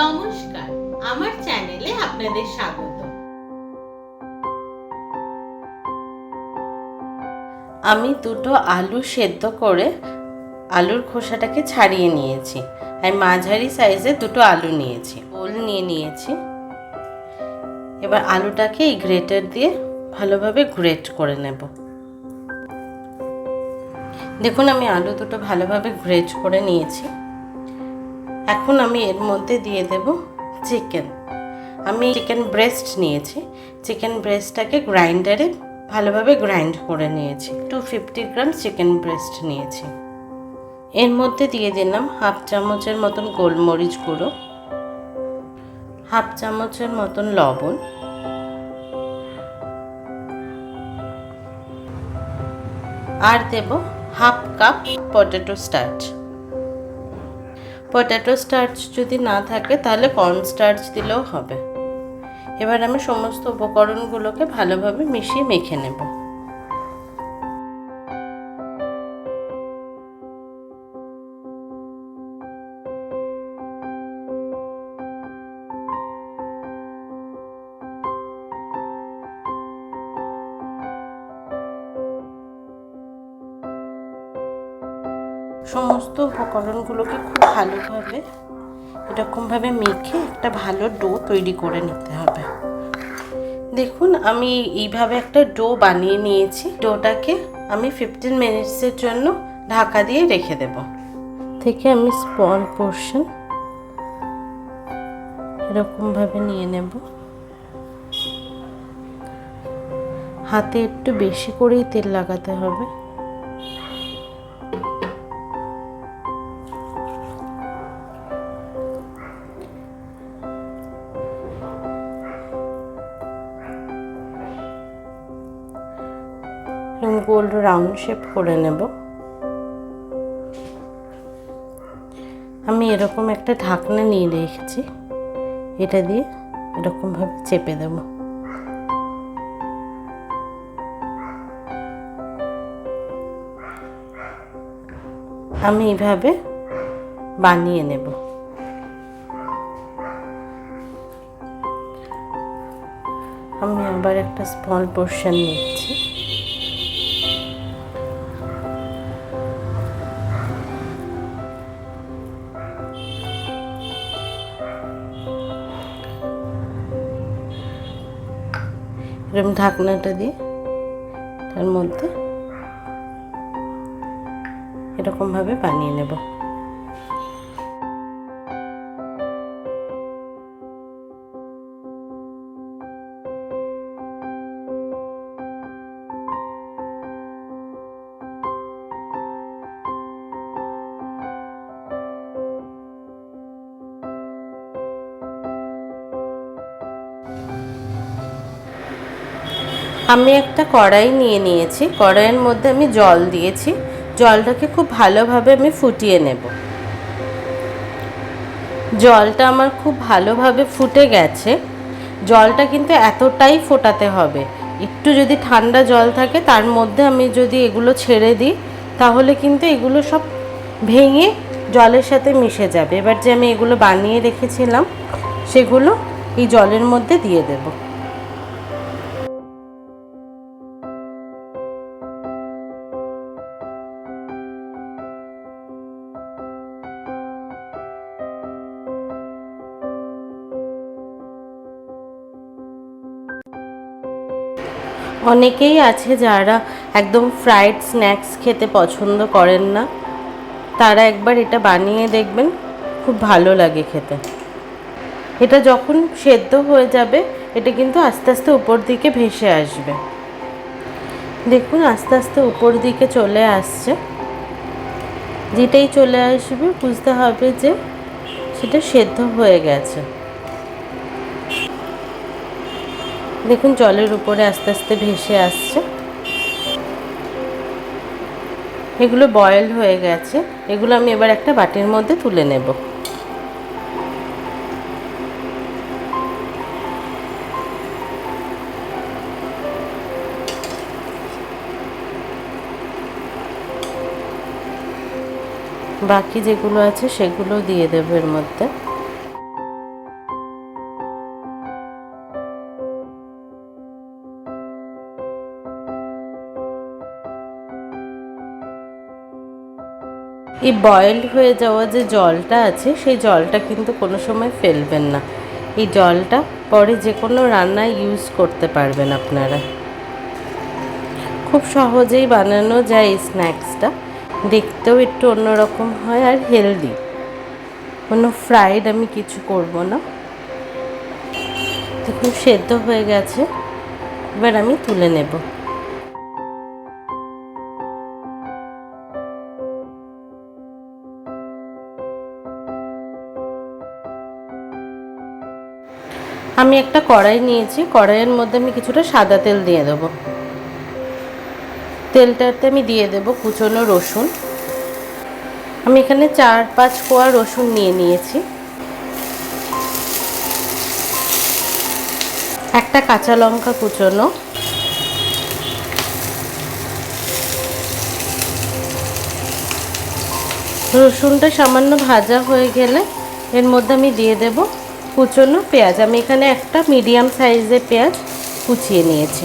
নমস্কার, আমার চ্যানেলে আপনাদের স্বাগত। আমি দুটো আলু সেদ্ধ করে আলুর খোসাটাকে ছাড়িয়ে নিয়েছি। আমি মাঝারি সাইজের দুটো আলু নিয়েছি, ওল নিয়েছি। এবার আলুটাকে এই গ্রেটার দিয়ে ভালোভাবে গ্রেট করে নেব। দেখুন, আমি আলু দুটো ভালোভাবে গ্রেট করে নিয়েছি। এখন আমি এর মধ্যে দিয়ে দেব চিকেন। আমি চিকেন ব্রেস্ট নিয়েছি। চিকেন ব্রেস্টটাকে গ্রাইন্ডারে ভালোভাবে গ্রাইন্ড করে নিয়েছি। 250 গ্রাম চিকেন ব্রেস্ট নিয়েছি। এর মধ্যে দিয়ে দিলাম হাফ চামচের মতন গোলমরিচ গুঁড়ো, হাফ চামচের মতন লবণ, আর দেব half cup potato starch. Potato starch যদি না থাকে তাহলে কর্ন স্টার্চ দিলেও হবে। এবার আমি সমস্ত উপকরণগুলোকে ভালোভাবে মিশিয়ে মেখে নেব। সমস্ত উপকরণগুলোকে খুব ভালোভাবে এরকমভাবে মেখে একটা ভালো ডো তৈরি করে নিতে হবে। দেখুন, আমি এইভাবে একটা ডো বানিয়ে নিয়েছি। ডোটাকে আমি 15 মিনিটসের জন্য ঢাকা দিয়ে রেখে দেব। থেকে আমি স্মল পোর্শন এরকমভাবে নিয়ে নেব। হাতে একটু বেশি করেই তেল লাগাতে হবে। গোল রাউন্ড শেপ করে নেব। আমি এরকম একটা ঢাকনা নিয়ে রেখেছি, এটা দিয়ে এরকম ভাবে চেপে দেব। আমি এইভাবে বানিয়ে নেব। আমি আবার একটা স্মল পোর্শন নিচ্ছি। এরকম ঢাকনাটা দিয়ে তার মধ্যে এরকমভাবে বানিয়ে নেব। আমি একটা কড়াই নিয়েছি। কড়াইয়ের মধ্যে আমি জল দিয়েছি। জলটাকে খুব ভালোভাবে আমি ফুটিয়ে নেব। জলটা আমার খুব ভালোভাবে ফুটে গেছে। জলটা কিন্তু এতটাই ফোটাতে হবে। একটু যদি ঠান্ডা জল থাকে তার মধ্যে আমি যদি এগুলো ছেড়ে দিই তাহলে কিন্তু এগুলো সব ভেঙে জলের সাথে মিশে যাবে। এবার যে আমি এগুলো বানিয়ে রেখেছিলাম সেগুলো এই জলের মধ্যে দিয়ে দেব। অনেকেই আছে যারা একদম ফ্রাইড স্ন্যাক্স খেতে পছন্দ করেন না, তারা একবার এটা বানিয়ে দেখবেন, খুব ভালো লাগে খেতে। এটা যখন সেদ্ধ হয়ে যাবে এটা কিন্তু আস্তে আস্তে উপর দিকে ভেসে আসবে। দেখুন, আস্তে আস্তে উপর দিকে চলে আসছে। যেটাই চলে আসবে বুঝতে হবে যে সেটা সেদ্ধ হয়ে গেছে। দেখুন, জলের উপরে আস্তে আস্তে ভেসে আসছে। এগুলো বয়েল হয়ে গেছে। এগুলো আমি এবার একটা বাটির মধ্যে তুলে নেব। বাকি যেগুলো আছে সেগুলো দিয়ে দেব এর মধ্যে। এই বয়েলড হয়ে যাওয়া যে জলটা আছে সেই জলটা কিন্তু কোনো সময় ফেলবেন না। এই জলটা পরে যে কোনো রান্নায় ইউজ করতে পারবেন আপনারা। খুব সহজেই বানানো যায় এই স্ন্যাক্সটা, দেখতেও একটু অন্যরকম হয় আর হেলদি। কোনো ফ্রাইড আমি কিছু করব না। দেখুন সেদ্ধ হয়ে গেছে, এবার আমি তুলে নেব। আমি একটা কড়াই নিয়েছি, কড়াইয়ের মধ্যে আমি কিছুটা সাদা তেল দিয়ে দেবো। তেলটাতে আমি দিয়ে দেব কুচনো রসুন। আমি এখানে 4-5 কোয়া রসুন নিয়েছি। একটা কাঁচা লঙ্কা কুচনো, রসুনটা সামান্য ভাজা হয়ে গেলে এর মধ্যে আমি দিয়ে দেব কুচনো পেঁয়াজ। আমি এখানে একটা মিডিয়াম সাইজের পেঁয়াজ কুচিয়ে নিয়েছি।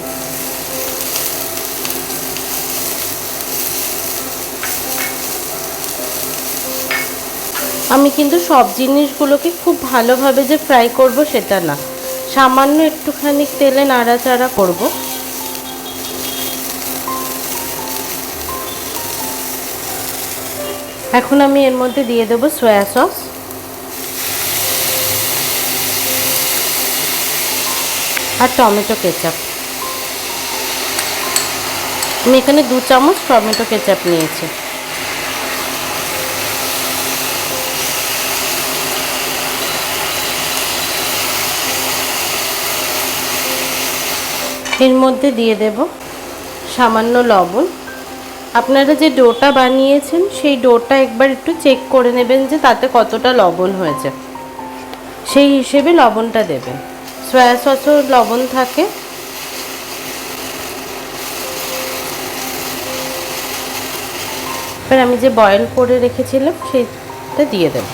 আমি কিন্তু সব জিনিসগুলোকে খুব ভালোভাবে যে ফ্রাই করব সেটা না, সামান্য একটুখানি তেলে নাড়াচাড়া করব। এখন আমি এর মধ্যে দিয়ে দেব সয়া সস, আর টমেটো কেচাপ। আমি এখানে 2 চামচ টমেটো কেচাপ নিয়েছি। এর মধ্যে দিয়ে দেব সামান্য লবণ। আপনারা যে ডোটা বানিয়েছেন সেই ডোটা একবার একটু চেক করে নেবেন যে তাতে কতটা লবণ হয়েছে, সেই হিসেবে লবণটা দেবেন। সয়া সসও লবণ থাকে। এবার আমি যে বয়েল করে রেখেছিলাম সেইটা দিয়ে দেব।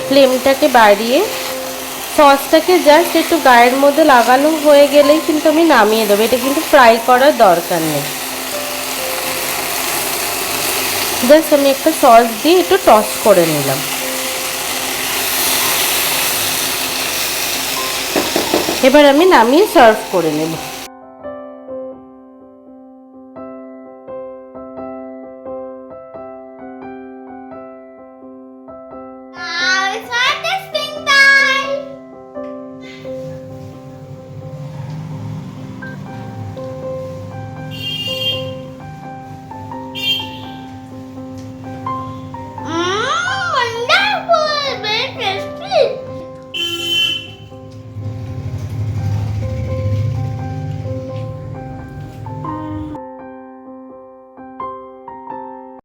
ফ্লেমটাকে বাড়িয়ে সসটাকে জাস্ট একটু গায়ের মধ্যে লাগানো হয়ে গেলেই কিন্তু আমি নামিয়ে দেবো। এটা কিন্তু ফ্রাই করার দরকার নেই। জাস্ট আমি একটা সস দিয়ে একটু টস করে নিলাম। এবার আমি নামিয়ে সার্ভ করে নেব।